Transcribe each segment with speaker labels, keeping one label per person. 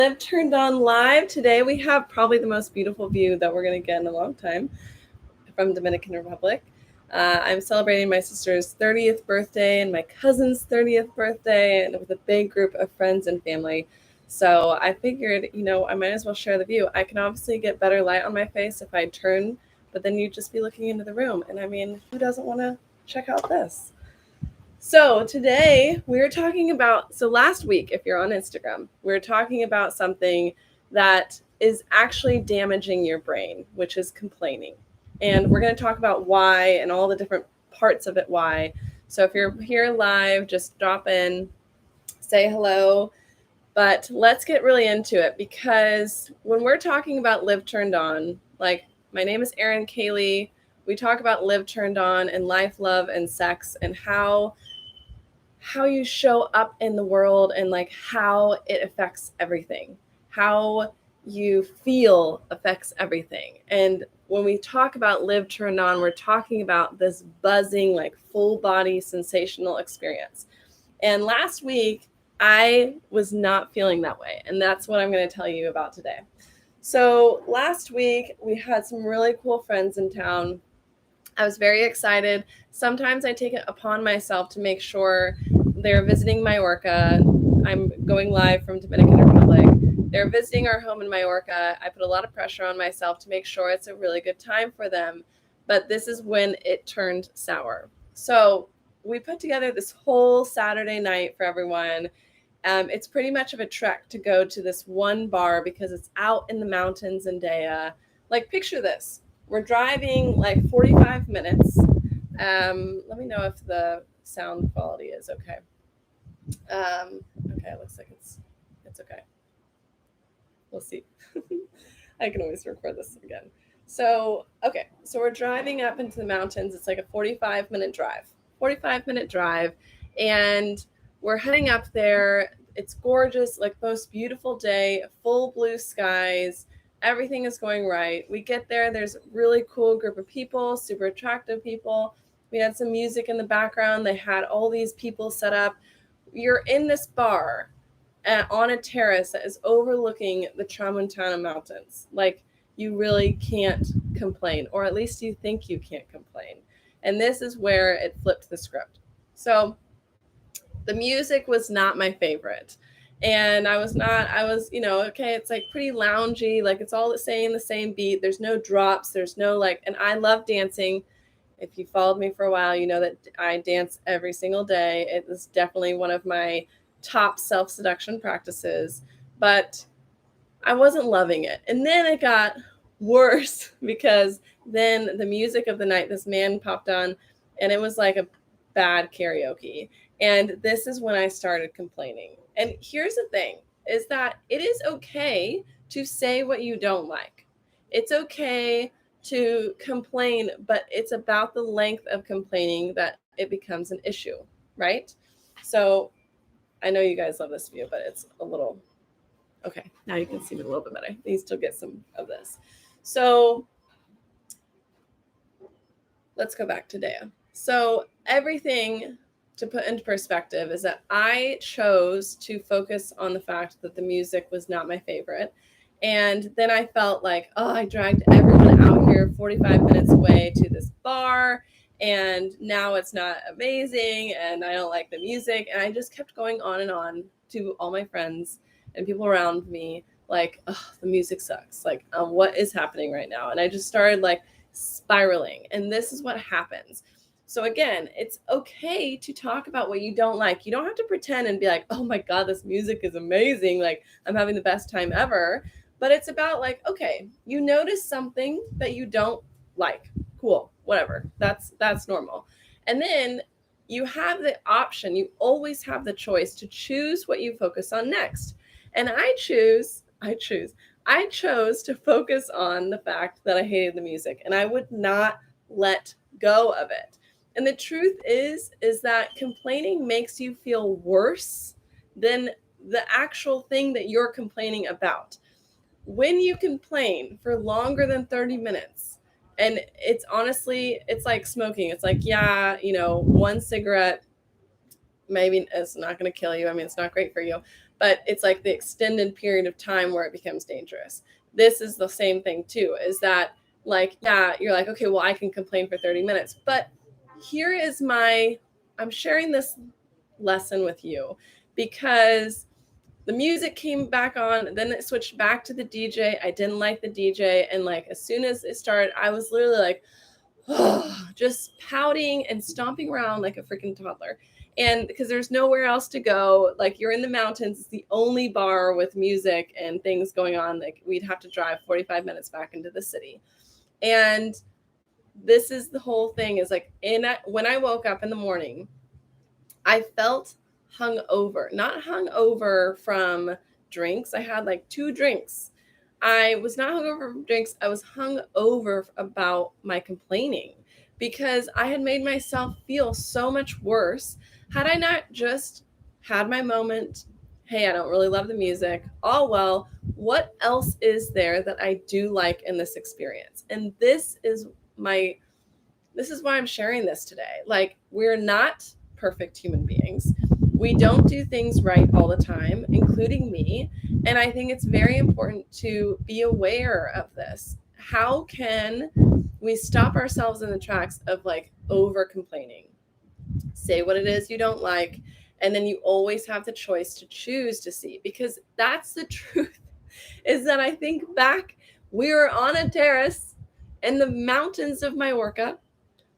Speaker 1: Live turned on live. Today we have probably the most beautiful view that we're going to get in a long time from Dominican Republic. I'm celebrating my sister's 30th birthday and my cousin's 30th birthday, and with a big group of friends and family. So I figured, I might as well share the view. I can obviously get better light on my face if I turn, but then you'd just be looking into the room. And I mean, who doesn't want to check out this? So today we're talking about, last week, if you're on Instagram, we're talking about something that is actually damaging your brain, which is complaining. And we're going to talk about why and all the different parts of it, why. So if you're here live, just drop in, say hello. But let's get really into it, because when we're talking about Live Turned On, like, my name is ERIN Kaley. We talk about Live Turned On and life, love, and sex, and how you show up in the world, and like how it affects everything. How you feel affects everything. And when we talk about Live Turned On, we're talking about this buzzing, like full body sensational experience. And last week, I was not feeling that way. And that's what I'm going to tell you about today. So last week, we had some really cool friends in town. I was very excited. Sometimes I take it upon myself to make sure they're visiting Majorca. I'm going live from Dominican Republic. They're visiting our home in Majorca. I put a lot of pressure on myself to make sure it's a really good time for them. But this is when it turned sour. So we put together this whole Saturday night for everyone. It's pretty much of a trek to go to this one bar because it's out in the mountains in Dea. Like, picture this. We're driving like 45 minutes. Let me know if the sound quality is okay. Okay, it looks like it's okay. We'll see. I can always record this again. So we're driving up into the mountains. It's like a 45-minute drive. And we're heading up there. It's gorgeous, like most beautiful day, full blue skies. Everything is going right. We get there. There's a really cool group of people, super attractive people. We had some music in the background. They had all these people set up. You're in this bar on a terrace that is overlooking the Tramontana Mountains. Like, you really can't complain, or at least you think you can't complain. And this is where it flipped the script. So the music was not my favorite. And I was, okay, it's like pretty loungy, like it's all the same beat. There's no drops, there's no like, and I love dancing. If you followed me for a while, you know that I dance every single day. It is definitely one of my top self-seduction practices, but I wasn't loving it. And then it got worse, because then the music of the night, this man popped on, and it was like a bad karaoke. And this is when I started complaining. And here's the thing, is that it is okay to say what you don't like. It's okay to complain, but it's about the length of complaining that it becomes an issue, right? So I know you guys love this view, but it's a little, okay, now you can see me a little bit better. You still get some of this. So let's go back to Dea. So everything, to put into perspective, is that I chose to focus on the fact that the music was not my favorite. And then I felt like, I dragged everyone out here 45 minutes away to this bar, and now it's not amazing, and I don't like the music. And I just kept going on and on to all my friends and people around me, like, the music sucks. Like, what is happening right now? And I just started like spiraling. And this is what happens. So again, it's okay to talk about what you don't like. You don't have to pretend and be like, oh my God, this music is amazing. Like, I'm having the best time ever. But it's about like, okay, you notice something that you don't like. Cool, whatever. That's normal. And then you have the option. You always have the choice to choose what you focus on next. And I chose to focus on the fact that I hated the music, and I would not let go of it. And the truth is that complaining makes you feel worse than the actual thing that you're complaining about. When you complain for longer than 30 minutes, and it's honestly, it's like smoking. It's like, yeah, one cigarette, maybe it's not going to kill you. I mean, it's not great for you. but it's like the extended period of time where it becomes dangerous. This is the same thing too, is that like, yeah, you're like, okay, well, I can complain for 30 minutes, but here is I'm sharing this lesson with you because the music came back on, then it switched back to the DJ. I didn't like the DJ. And like, as soon as it started, I was literally like, oh, just pouting and stomping around like a freaking toddler. And because there's nowhere else to go, like you're in the mountains, it's the only bar with music and things going on. Like we'd have to drive 45 minutes back into the city. And this is the whole thing is like when I woke up in the morning, I felt hungover, not hungover from drinks. I had like 2 drinks. I was not hungover from drinks. I was hungover about my complaining because I had made myself feel so much worse. Had I not just had my moment, hey, I don't really love the music. Oh, well, what else is there that I do like in this experience? And this is why I'm sharing this today. Like, we're not perfect human beings. We don't do things right all the time, including me. And I think it's very important to be aware of this. How can we stop ourselves in the tracks of like over complaining? Say what it is you don't like, and then you always have the choice to choose to see, because that's the truth. Is that I think back, we were on a terrace in the mountains of Majorca,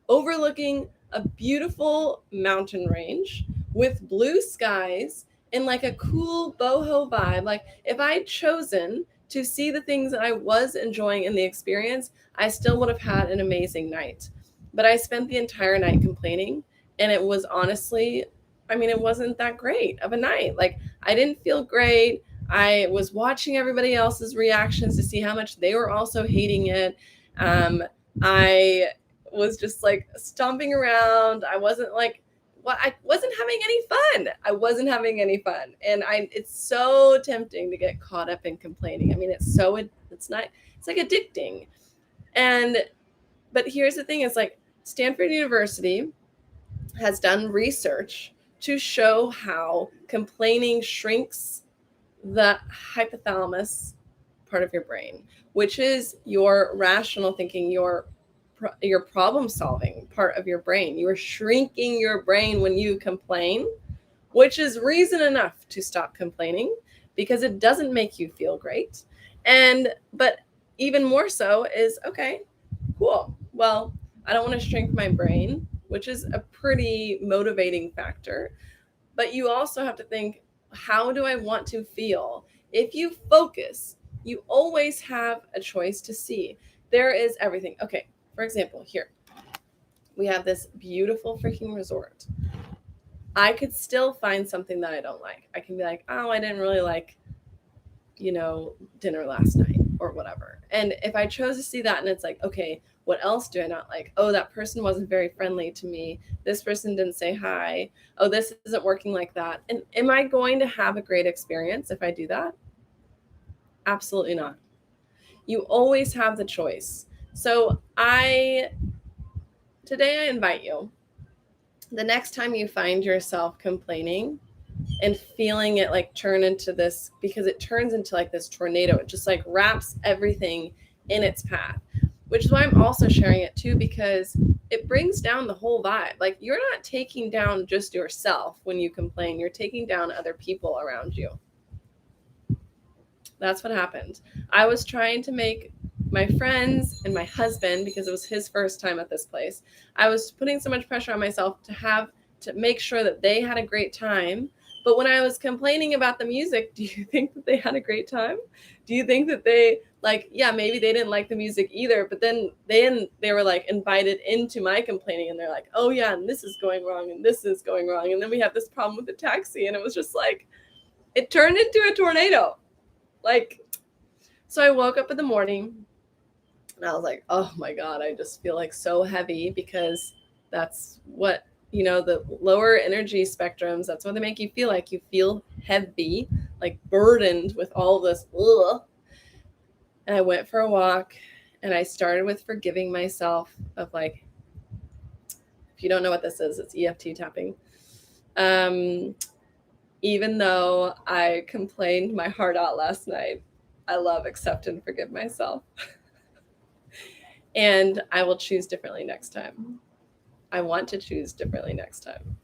Speaker 1: overlooking a beautiful mountain range with blue skies and like a cool boho vibe. Like if I'd chosen to see the things that I was enjoying in the experience, I still would have had an amazing night. But I spent the entire night complaining, and it was honestly, I mean, it wasn't that great of a night. Like I didn't feel great. I was watching everybody else's reactions to see how much they were also hating it. I was just like stomping around. I wasn't having any fun. I wasn't having any fun. And it's so tempting to get caught up in complaining. I mean, it's like addicting. But here's the thing, is like Stanford University has done research to show how complaining shrinks the hypothalamus part of your brain, which is your rational thinking, your problem solving part of your brain. You are shrinking your brain when you complain, which is reason enough to stop complaining because it doesn't make you feel great. But even more so is, okay, cool. Well, I don't want to shrink my brain, which is a pretty motivating factor. But you also have to think, how do I want to feel? If you focus, you always have a choice to see. There is everything. Okay, for example, here, we have this beautiful freaking resort. I could still find something that I don't like. I can be like, oh, I didn't really like, dinner last night or whatever. And if I chose to see that and it's like, okay, what else do I not like? Oh, that person wasn't very friendly to me. This person didn't say hi. Oh, this isn't working like that. And am I going to have a great experience if I do that? Absolutely not. You always have the choice. So today I invite you, the next time you find yourself complaining and feeling it like turn into this, because it turns into like this tornado, it just like wraps everything in its path, which is why I'm also sharing it too, because it brings down the whole vibe. Like you're not taking down just yourself when you complain, you're taking down other people around you. That's what happened. I was trying to make my friends and my husband, because it was his first time at this place, I was putting so much pressure on myself to make sure that they had a great time. But when I was complaining about the music, do you think that they had a great time? Do you think that they maybe they didn't like the music either, but then they were like invited into my complaining, and they're like, oh yeah, and this is going wrong and this is going wrong. And then we have this problem with the taxi, and it was just like, it turned into a tornado. So I woke up in the morning and I was like, oh my God, I just feel like so heavy, because that's what, the lower energy spectrums, that's what they make you feel like. You feel heavy, like burdened with all this. Ugh. And I went for a walk, and I started with forgiving myself of like, if you don't know what this is, it's EFT tapping. Even though I complained my heart out last night, I love, accept, and forgive myself. And I will choose differently next time. I want to choose differently next time.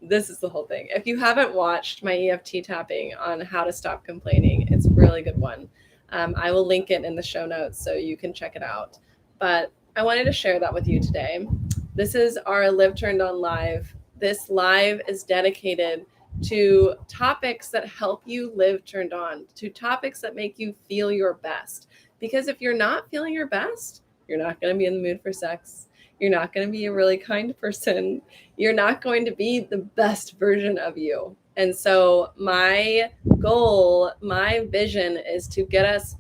Speaker 1: This is the whole thing. If you haven't watched my EFT tapping on how to stop complaining, it's a really good one. I will link it in the show notes so you can check it out. But I wanted to share that with you today. This is our Live Turned On Live. This live is dedicated to topics that help you live turned on, to topics that make you feel your best. Because if you're not feeling your best, you're not going to be in the mood for sex. You're not going to be a really kind person. You're not going to be the best version of you. And so my goal, my vision is to get us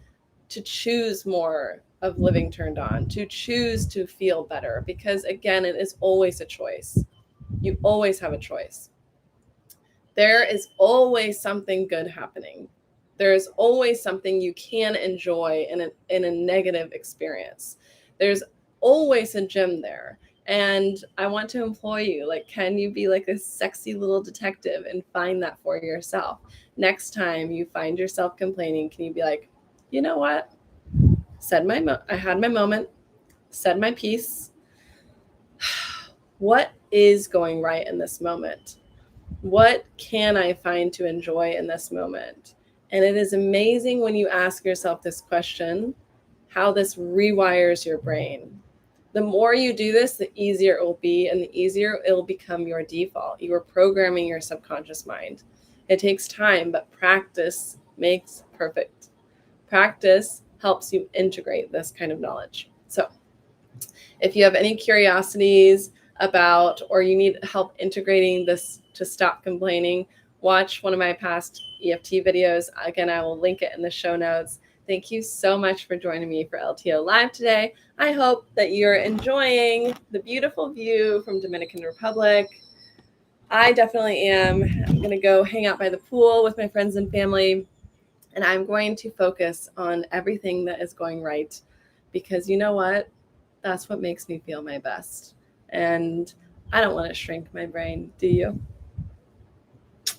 Speaker 1: to choose more of living turned on, to choose to feel better, because again, it is always a choice. You always have a choice. There is always something good happening. There is always something you can enjoy in a negative experience. There's always a gem there. And I want to employ you. Like, can you be like a sexy little detective and find that for yourself? Next time you find yourself complaining, can you be like, you know what? I had my moment, said my piece. What is going right in this moment? What can I find to enjoy in this moment? And it is amazing when you ask yourself this question, how this rewires your brain. The more you do this, the easier it will be, and the easier it will become your default. You are programming your subconscious mind. It takes time, but practice makes perfect. Practice helps you integrate this kind of knowledge. So if you have any curiosities about, or you need help integrating this to stop complaining, watch one of my past EFT videos. Again, I will link it in the show notes. Thank you so much for joining me for LTO Live today. I hope that you're enjoying the beautiful view from Dominican Republic. I definitely am. I'm going to go hang out by the pool with my friends and family, and I'm going to focus on everything that is going right, because you know what? That's what makes me feel my best. And I don't want to shrink my brain. Do you?